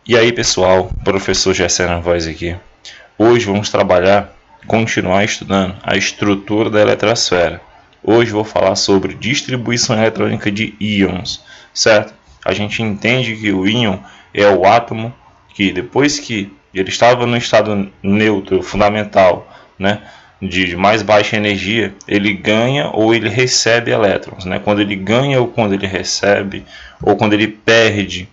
E aí pessoal, professor Gessé na voz aqui. Hoje vamos continuar estudando a estrutura da eletrosfera. Hoje vou falar sobre distribuição eletrônica de íons, certo? A gente entende que o íon é o átomo que depois que ele estava no estado neutro fundamental, né, de mais baixa energia, ele ganha ou ele recebe elétrons, né? Quando ele ganha ou quando ele recebe ou quando ele perde,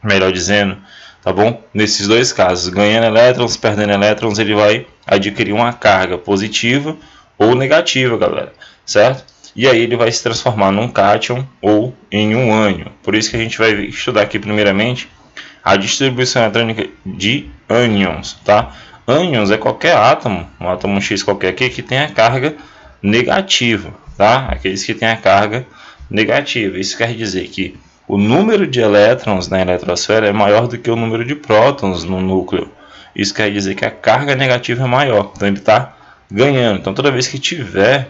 melhor dizendo, tá bom? Nesses dois casos, ganhando elétrons, perdendo elétrons, ele vai adquirir uma carga positiva ou negativa, galera, certo? E aí ele vai se transformar num cátion ou em um ânion. Por isso que a gente vai estudar aqui primeiramente a distribuição eletrônica de ânions, tá? Ânions é qualquer átomo, um átomo X qualquer aqui, que tem a carga negativa, tá? Aqueles que têm a carga negativa. Isso quer dizer que o número de elétrons na eletrosfera é maior do que o número de prótons no núcleo. Isso quer dizer que a carga negativa é maior. Então ele está ganhando. Então toda vez que tiver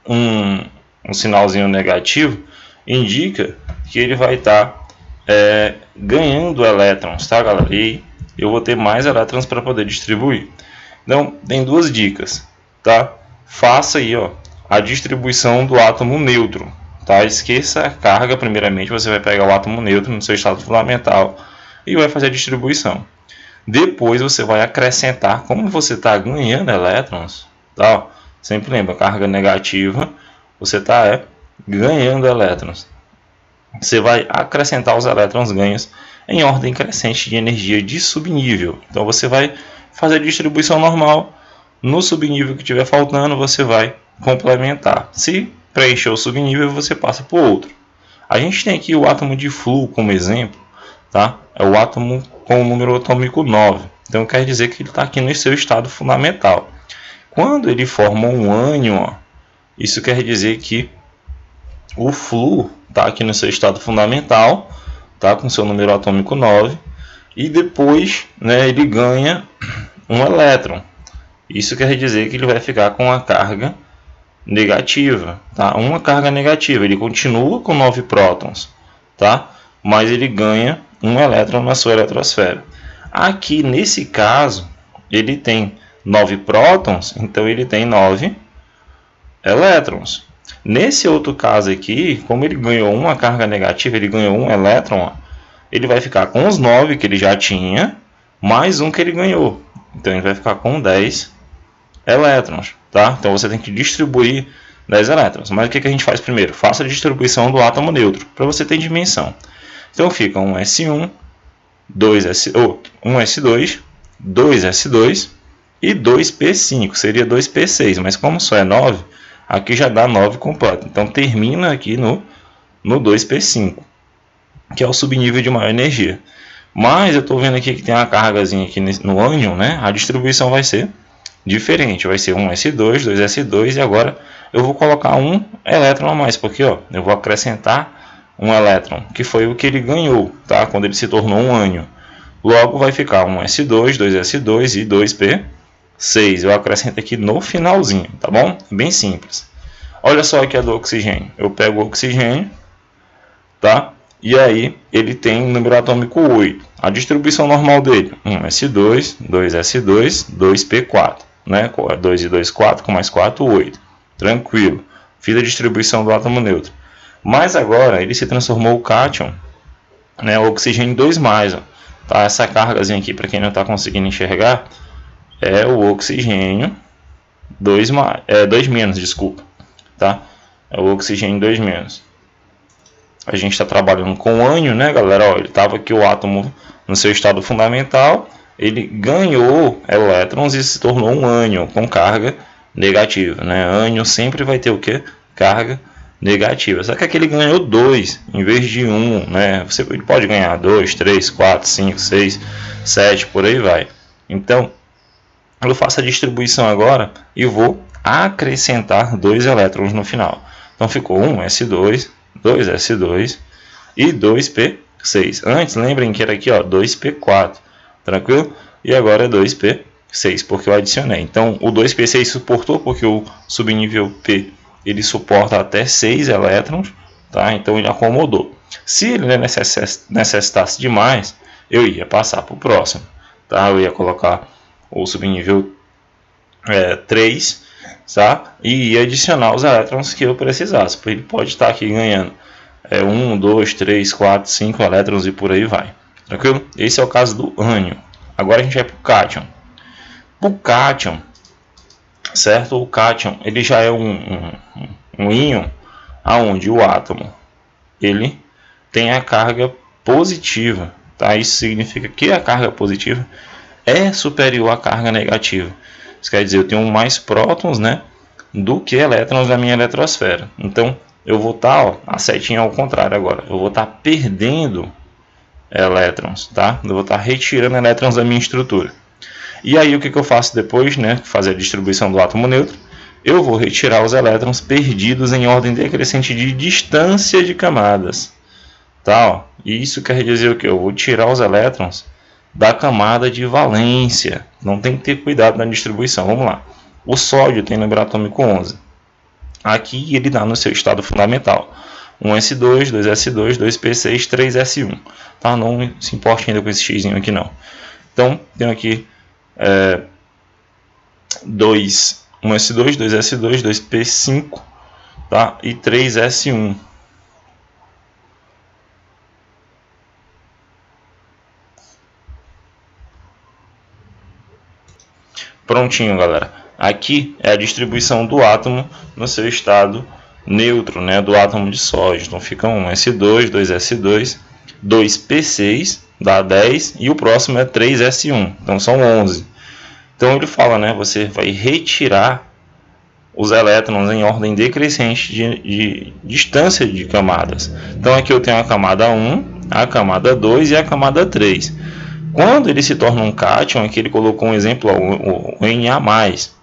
um sinalzinho negativo, indica que ele vai estar ganhando elétrons, tá, galera? E eu vou ter mais elétrons para poder distribuir. Então tem duas dicas, tá? Faça aí, ó, a distribuição do átomo neutro. Tá? Esqueça a carga, primeiramente você vai pegar o átomo neutro no seu estado fundamental e vai fazer a distribuição. Depois você vai acrescentar, como você está ganhando elétrons, tá? Sempre lembra, carga negativa, você está ganhando elétrons. Você vai acrescentar os elétrons ganhos em ordem crescente de energia de subnível. Então você vai fazer a distribuição normal, no subnível que estiver faltando você vai complementar. Se preencher o subnível, você passa por outro. A gente tem aqui o átomo de flúor como exemplo, tá? É o átomo com o número atômico 9. Então quer dizer que ele está aqui no seu estado fundamental. Quando ele forma um ânion, isso quer dizer que o flúor está aqui no seu estado fundamental, tá? Com seu número atômico 9, e depois, né, ele ganha um elétron. Isso quer dizer que ele vai ficar com a carga negativa, tá? Uma carga negativa, ele continua com 9 prótons, tá? Mas ele ganha um elétron na sua eletrosfera. Aqui nesse caso, ele tem 9 prótons, então ele tem 9 elétrons. Nesse outro caso aqui, como ele ganhou uma carga negativa, ele ganhou um elétron, ele vai ficar com os 9 que ele já tinha, mais um que ele ganhou. Então ele vai ficar com 10 elétrons, tá? Então você tem que distribuir 10 elétrons. Mas o que a gente faz primeiro? Faça a distribuição do átomo neutro, para você ter dimensão. Então fica um S1, 1 S2, 2 S2 e 2P5, seria 2P6, mas como só é 9, aqui já dá 9 completo. Então termina aqui no 2P5, que é o subnível de maior energia. Mas eu estou vendo aqui que tem uma cargazinha aqui no ânion, né? A distribuição vai ser diferente, vai ser um S2, 2 S2 e agora eu vou colocar um elétron a mais, porque ó, eu vou acrescentar um elétron, que foi o que ele ganhou, tá? Quando ele se tornou um ânion. Logo vai ficar um S2, 2 S2 e 2P6. Eu acrescento aqui no finalzinho, tá bom? Bem simples. Olha só aqui a do oxigênio. Eu pego o oxigênio, tá? E aí ele tem um número atômico 8. A distribuição normal dele, 1 S2, 2 S2, 2P4. Né? 2 e 2, 4, com mais 4, 8. Tranquilo. Fiz a distribuição do átomo neutro. Mas agora ele se transformou o cátion, né? O oxigênio 2+. Ó. Tá? Essa cargazinha aqui, para quem não está conseguindo enxergar, é o oxigênio 2-, desculpa. Tá? É o oxigênio 2-. A gente está trabalhando com o ânion, né, galera? Ó, ele estava aqui o átomo no seu estado fundamental. Ele ganhou elétrons e se tornou um ânion com carga negativa, né? Ânion sempre vai ter o que? Carga negativa. Só que aqui ele ganhou 2 em vez de 1, né? Ele pode ganhar 2, 3, 4, 5, 6, 7, por aí vai. Então, eu faço a distribuição agora e vou acrescentar 2 elétrons no final. Então ficou 1 S2, 2 S2 e 2P6. Antes, lembrem que era aqui, ó, 2P4. Tranquilo? E agora é 2P6, porque eu adicionei. Então, o 2P6 suportou, porque o subnível P ele suporta até 6 elétrons, tá? Então, ele acomodou. Se ele necessitasse de mais, eu ia passar para o próximo, tá? Eu ia colocar o subnível 3, tá? E ia adicionar os elétrons que eu precisasse. Ele pode estar aqui ganhando 1, 2, 3, 4, 5 elétrons e por aí vai. Tranquilo? Esse é o caso do ânion. Agora a gente vai para o cátion. O cátion, certo? O cátion ele já é um íon aonde o átomo ele tem a carga positiva, tá? Isso significa que a carga positiva é superior à carga negativa. Isso quer dizer, eu tenho mais prótons, né, do que elétrons na minha eletrosfera. Então, eu vou estar, a setinha ao contrário agora, eu vou estar perdendo elétrons, tá? Eu vou estar retirando elétrons da minha estrutura. E aí, o que eu faço depois, né, fazer a distribuição do átomo neutro? Eu vou retirar os elétrons perdidos em ordem decrescente de distância de camadas. Tá, ó. E isso quer dizer o que? Eu vou tirar os elétrons da camada de valência. Não tem que ter cuidado na distribuição. Vamos lá. O sódio tem número atômico 11. Aqui ele dá no seu estado fundamental. 1s2, 2s2, 2p6, 3s1. Tá? Não se importe ainda com esse x aqui não. Então, tenho aqui 1s2, 2s2, 2p5, tá? E 3s1. Prontinho, galera. Aqui é a distribuição do átomo no seu estado neutro, né, do átomo de sódio. Então fica 1s2, 2s2, 2p6, dá 10, e o próximo é 3s1, então são 11. Então ele fala, né, você vai retirar os elétrons em ordem decrescente de distância de camadas. Então aqui eu tenho a camada 1, a camada 2 e a camada 3. Quando ele se torna um cátion, aqui ele colocou um exemplo, o Na+,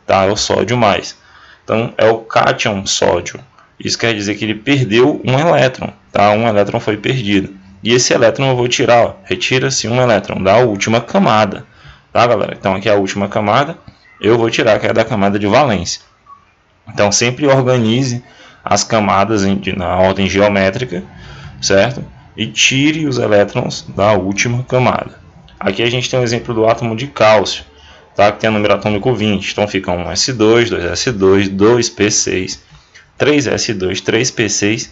tá? É o sódio mais. Então é o cátion sódio. Isso quer dizer que ele perdeu um elétron, tá? Um elétron foi perdido. E esse elétron eu vou tirar, ó. Retira-se um elétron da última camada, tá, galera? Então aqui é a última camada, eu vou tirar, que é da camada de valência. Então sempre organize as camadas na ordem geométrica, certo? E tire os elétrons da última camada. Aqui a gente tem um exemplo do átomo de cálcio, tá? Que tem o número atômico 20. Então fica 1s2, 2s2, 2p6, 3s2, 3p6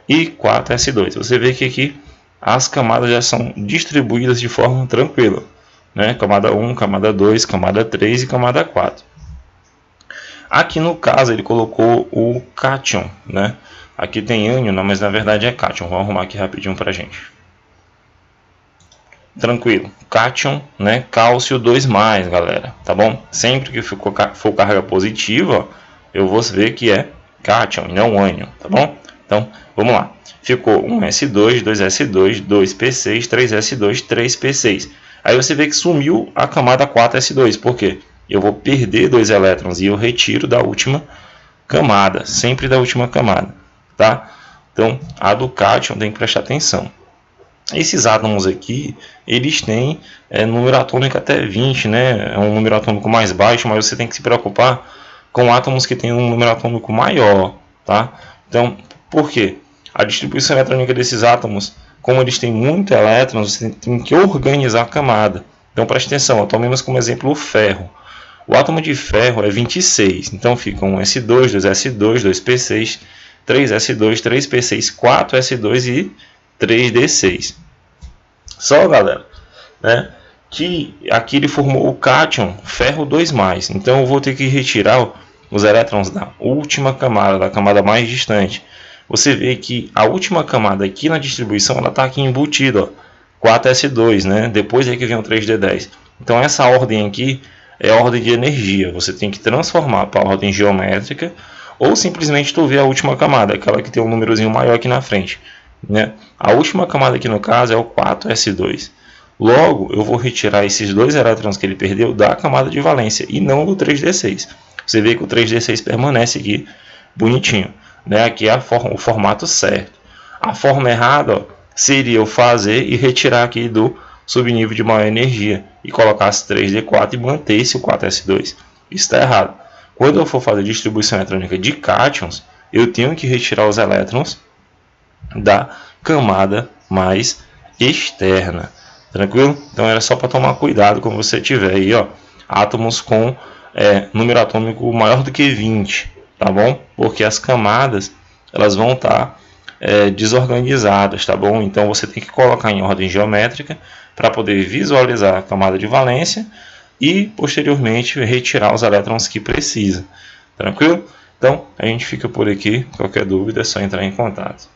e 4s2. Você vê que aqui as camadas já são distribuídas de forma tranquila, né? Camada 1, camada 2, camada 3 e camada 4. Aqui no caso ele colocou o cátion, né? Aqui tem ânion, mas na verdade é cátion. Vamos arrumar aqui rapidinho para a gente. Tranquilo, cátion, né? Cálcio 2+, galera, tá bom? Sempre que for carga positiva, eu vou ver que é cátion e não ânion, tá bom? Então, vamos lá. Ficou 1s2, 2s2, 2p6, 3s2, 3p6. Aí você vê que sumiu a camada 4s2, por quê? Eu vou perder 2 elétrons e eu retiro da última camada, sempre da última camada, tá? Então, a do cátion tem que prestar atenção. Esses átomos aqui, eles têm número atômico até 20, né? É um número atômico mais baixo, mas você tem que se preocupar com átomos que têm um número atômico maior, tá? Então, por quê? A distribuição eletrônica desses átomos, como eles têm muito elétrons, você tem que organizar a camada. Então, preste atenção, tomemos como exemplo o ferro. O átomo de ferro é 26, então fica 1s2, 2s2, 2p6, 3s2, 3p6, 4s2 e 3d6. Só, galera, né, que aqui ele formou o cátion ferro 2+. Então eu vou ter que retirar os elétrons da última camada, da camada mais distante. Você vê que a última camada aqui na distribuição ela está aqui embutida, ó, 4s2, né? Depois é que vem o 3d10. Então essa ordem aqui é a ordem de energia. Você tem que transformar para a ordem geométrica ou simplesmente tu vê a última camada, aquela que tem um númerozinho maior aqui na frente, né? A última camada aqui no caso é o 4s2. Logo, eu vou retirar esses 2 elétrons que ele perdeu da camada de valência e não do 3d6. Você vê que o 3d6 permanece aqui bonitinho, né? Aqui é o formato certo. A forma errada, ó, seria eu fazer e retirar aqui do subnível de maior energia e colocar as 3d4 e manter esse 4s2. Isso está errado. Quando eu for fazer distribuição eletrônica de cátions, eu tenho que retirar os elétrons da camada mais externa, Tranquilo? Então era só para tomar cuidado quando você tiver aí, ó, átomos com número atômico maior do que 20, tá bom? Porque as camadas elas vão estar desorganizadas, tá bom? Então você tem que colocar em ordem geométrica para poder visualizar a camada de valência e posteriormente retirar os elétrons que precisa. Tranquilo? Então a gente fica por aqui. Qualquer dúvida é só entrar em contato.